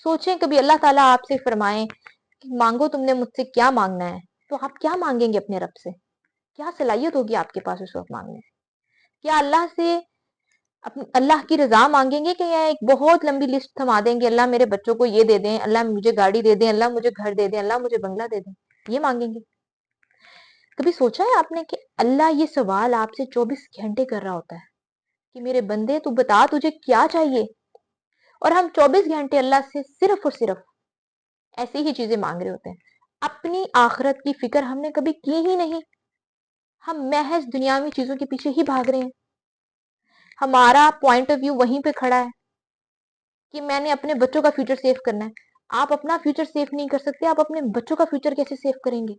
सोचें कभी अल्लाह ताला आपसे फरमाएं कि मांगो तुमने मुझसे क्या मांगना है, तो आप क्या मांगेंगे अपने रब से? क्या सलाहियत होगी आपके पास उस वक्त मांगने की? क्या अल्लाह से अल्लाह की रजा मांगेंगे कि या एक बहुत लंबी लिस्ट थमा देंगे, अल्लाह मेरे बच्चों को ये दे दें, अल्लाह मुझे गाड़ी दे दें, अल्लाह मुझे घर दे दें, अल्लाह मुझे बंगला दे दें, ये मांगेंगे? कभी सोचा है आपने कि अल्लाह ये सवाल आपसे 24 घंटे कर रहा होता है कि मेरे बंदे तू बता तुझे क्या चाहिए? और हम 24 घंटे अल्लाह से सिर्फ और सिर्फ ऐसी ही चीजें मांग रहे होते हैं। अपनी आखिरत की फिक्र हमने कभी की ही नहीं। हम महज दुनियावी चीजों के पीछे ही भाग रहे हैं। हमारा पॉइंट ऑफ व्यू वहीं पे खड़ा है कि मैंने अपने बच्चों का फ्यूचर सेव करना है। आप अपना फ्यूचर सेव नहीं कर सकते, आप अपने बच्चों का फ्यूचर कैसे सेव करेंगे?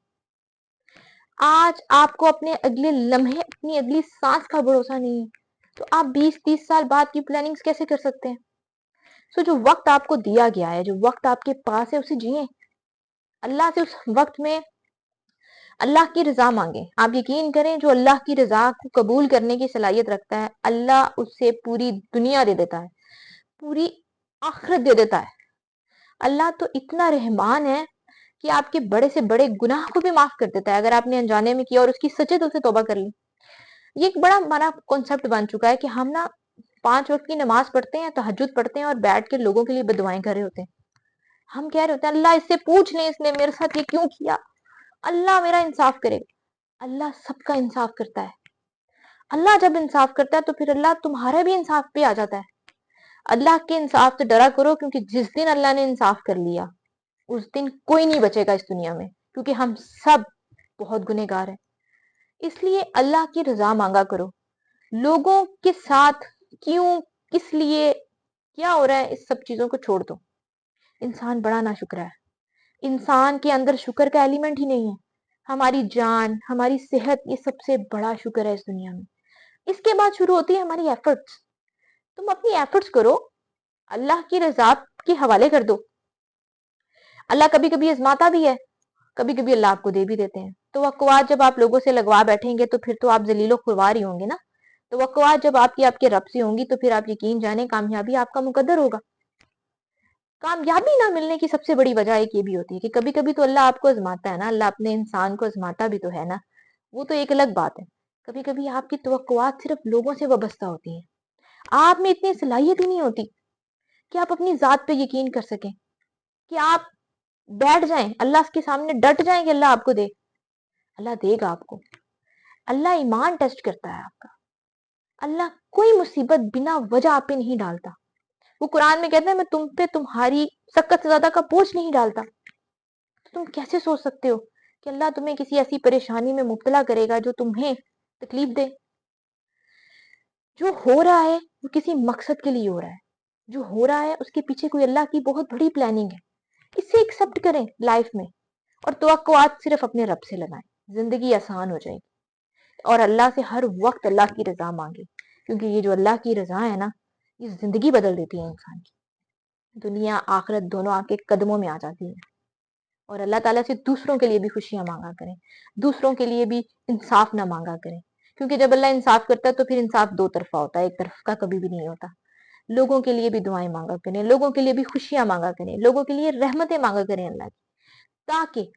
आज आपको अपने अगले लम्हे, अपनी अगली सांस का भरोसा नहीं है, तो आप 20-30 साल बाद की प्लानिंग्स कैसे कर सकते हैं? सो जो वक्त आपको दिया गया है, जो वक्त आपके पास है, उसे जिए। अल्लाह से उस वक्त में अल्लाह की रजा मांगे। आप यकीन करें, जो अल्लाह की रजा को कबूल करने की सलाहियत रखता है, अल्लाह उससे पूरी दुनिया दे देता है, पूरी आखिरत दे देता है। अल्लाह तो इतना रहमान है कि आपके बड़े से बड़े गुनाह को भी माफ कर देता है अगर आपने अनजाने में किया और उसकी सच्चे दिल से तौबा कर ली। ये एक बड़ा हमारा कॉन्सेप्ट बन चुका है कि हम ना 5 वक्त की नमाज पढ़ते हैं, तहज्जुद पढ़ते हैं और बैठ के लोगों के लिए बदुआएं कर रहे होते हैं। हम कह रहे होते हैं अल्लाह इससे पूछ ले इसने मेरे साथ ये क्यों किया, अल्लाह मेरा इंसाफ करेगा। अल्लाह सबका इंसाफ करता है। अल्लाह जब इंसाफ करता है तो फिर अल्लाह तुम्हारा भी इंसाफ पे आ जाता है। अल्लाह के इंसाफ से डरा करो, क्योंकि जिस दिन अल्लाह ने इंसाफ कर लिया उस दिन कोई नहीं बचेगा इस दुनिया में, क्योंकि हम सब बहुत गुनहगार हैं। इसलिए अल्लाह की रजा मांगा करो। लोगों के साथ क्यों, किस लिए, क्या हो रहा है, इस सब चीजों को छोड़ दो। इंसान बड़ा नाशुक्र है। इंसान के अंदर शुक्र का एलिमेंट ही नहीं है। हमारी जान, हमारी सेहत, ये सबसे बड़ा शुक्र है इस दुनिया में। इसके बाद शुरू होती है हमारी एफर्ट्स। तुम अपनी एफर्ट्स करो, अल्लाह की रजा के हवाले कर दो। अल्लाह कभी कभी आजमाता भी है, कभी कभी अल्लाह आपको दे भी देते हैं। तो वक़्त जब आप लोगों से लगवा बैठेंगे तो फिर तो आप जलीलो खुरवार ही होंगे ना। तो वक़्त जब आपकी आपके रब से होंगी तो फिर आप यकीन जाने कामयाबी आपका मुकद्दर होगा। कामयाबी ना मिलने की सबसे बड़ी वजह एक ये भी होती है कि कभी कभी तो अल्लाह आपको आजमाता है ना, अल्लाह अपने इंसान को आजमाता भी तो है ना, वो तो एक अलग बात है। कभी कभी आपकी तवक्कुआत सिर्फ लोगों से वाबस्ता होती है। आप में इतनी सलाहियत ही नहीं होती कि आप अपनी जात पे यकीन कर सकें, कि आप बैठ जाएं अल्लाह के सामने, डट जाएं कि अल्लाह आपको दे। अल्लाह देगा आपको। अल्लाह ईमान टेस्ट करता है आपका। अल्लाह कोई मुसीबत बिना वजह आप पे नहीं डालता। वो कुरान में कहते हैं मैं तुम पे तुम्हारी सख्त से ज्यादा का बोझ नहीं डालता। तो तुम कैसे सोच सकते हो कि अल्लाह तुम्हें किसी ऐसी परेशानी में मुब्तला करेगा जो तुम्हें तकलीफ दे? जो हो रहा है वो किसी मकसद के लिए हो रहा है। जो हो रहा है उसके पीछे कोई अल्लाह की बहुत बड़ी प्लानिंग है। इसे एक्सेप्ट करें लाइफ में, और तवक्कुआत सिर्फ अपने रब से लगाएं। जिंदगी आसान हो जाएगी। और अल्लाह से हर वक्त अल्लाह की रजा मांगे, क्योंकि ये जो अल्लाह की रजा है ना, ये जिंदगी बदल देती है इंसान की। दुनिया आखिरत दोनों आपके कदमों में आ जाती है। और अल्लाह ताला से दूसरों के लिए भी खुशियां मांगा करें, दूसरों के लिए भी इंसाफ ना मांगा करें, क्योंकि जब अल्लाह इंसाफ करता है तो फिर इंसाफ दो तरफा होता है, एक तरफ का कभी भी नहीं होता। लोगों के लिए भी दुआएं मांगा करें, लोगों के लिए भी खुशियां मांगा करें, लोगों के लिए रहमतें मांगा करें अल्लाह की, ताकि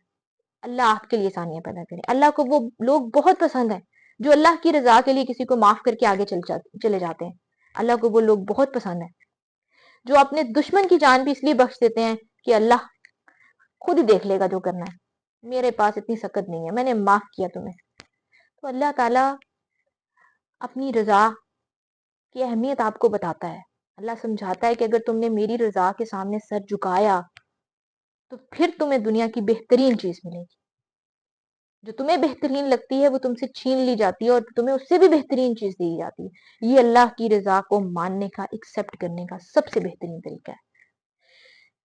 अल्लाह आपके लिए आसानियां पैदा करे। अल्लाह को वो लोग बहुत पसंद है जो अल्लाह की रजा के लिए किसी को माफ करके आगे चले जाते हैं। अल्लाह को वो लोग बहुत पसंद है जो अपने दुश्मन की जान भी इसलिए बख्श देते हैं कि अल्लाह खुद ही देख लेगा जो करना है, मेरे पास इतनी सकत नहीं है, मैंने माफ किया तुम्हें। तो अल्लाह ताला अपनी रजा की अहमियत आपको बताता है। अल्लाह समझाता है कि अगर तुमने मेरी रजा के सामने सर झुकाया तो फिर तुम्हें दुनिया की बेहतरीन चीज मिलेगी। जो तुम्हें बेहतरीन लगती है वो तुमसे छीन ली जाती है और तुम्हें उससे भी बेहतरीन चीज दी जाती है। ये अल्लाह की रजा को मानने का, एक्सेप्ट करने का सबसे बेहतरीन तरीका है।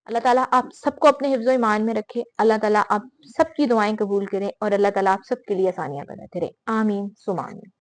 अल्लाह ताला आप सबको अपने हिफ्ज़ो ईमान में रखे। अल्लाह ताला आप सबकी दुआएं कबूल करे और अल्लाह ताला आप सबके लिए आसानियां पैदा करे। आमीन सुमा आमीन।